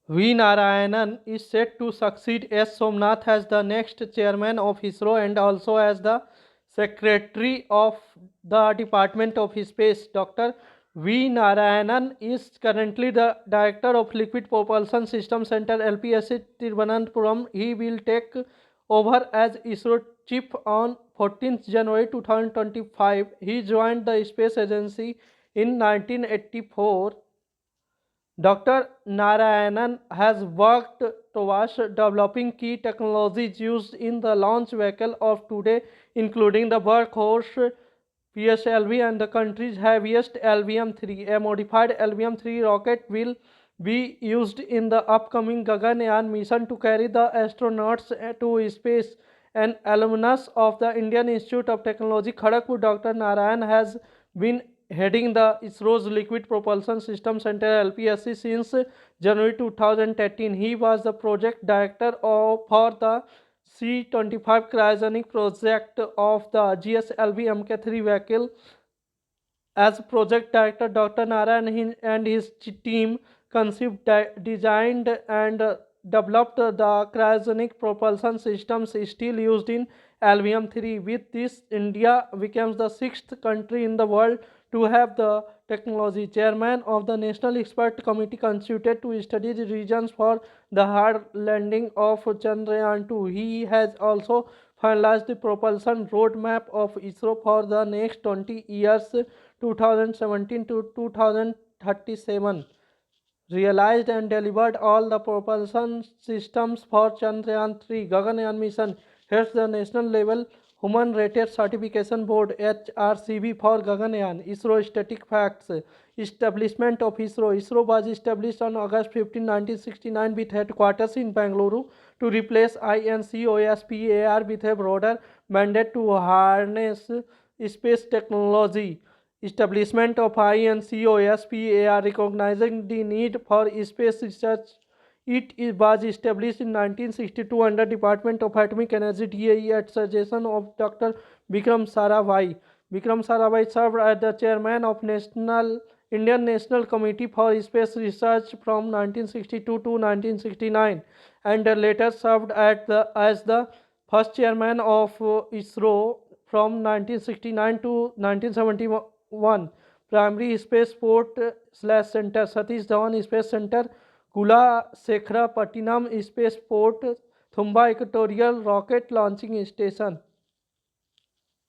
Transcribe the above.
V. Narayanan is set to succeed S. Somnath as the next chairman of ISRO and also as the secretary of the Department of Space. Dr. V. Narayanan is currently the director of Liquid Propulsion System Center LPSC Tiruvananthapuram. He will take over as ISRO chief on 14th January 2025. He joined the space agency in 1984. Dr. Narayanan has worked towards developing key technologies used in the launch vehicle of today, including the workhorse PSLV and the country's heaviest LVM-3. A modified LVM-3 rocket will be used in the upcoming Gaganyaan mission to carry the astronauts to space. An alumnus of the Indian Institute of Technology, Kharagpur, Dr. Narayan has been heading the ISRO's Liquid Propulsion System Center LPSC since January 2013. He was the project director for the C-25 cryogenic project of the GSLV Mk3 vehicle. As project director, Dr. Narayan and his team conceived, designed, and developed the cryogenic propulsion systems still used in LVM-3. With this, India becomes the sixth country in the world to have the technology. Chairman of the National Expert Committee constituted to study the reasons for the hard landing of Chandrayaan-2. He has also finalized the propulsion roadmap of ISRO for the next 20 years, 2017 to 2037. Realized and delivered all the propulsion systems for Chandrayaan 3 Gaganyaan mission. Here's the national level Human Rated Certification Board HRCB for Gaganyaan. ISRO static facts. Establishment of ISRO. ISRO was established on August 15, 1969 with headquarters in Bangalore to replace INCOSPAR with a broader mandate to harness space technology. Establishment of INCOSPAR recognizing the need for space research. It was established in 1962 under Department of Atomic Energy DAE at suggestion of Dr. Vikram Sarabhai. Vikram Sarabhai served as the chairman of Indian National Committee for Space Research from 1962 to 1969 and later served as the first chairman of ISRO from 1969 to 1971. Primary Spaceport slash Center Satish Dhawan Space Center, Kulasekharapattinam Spaceport, Thumba Equatorial Rocket Launching Station.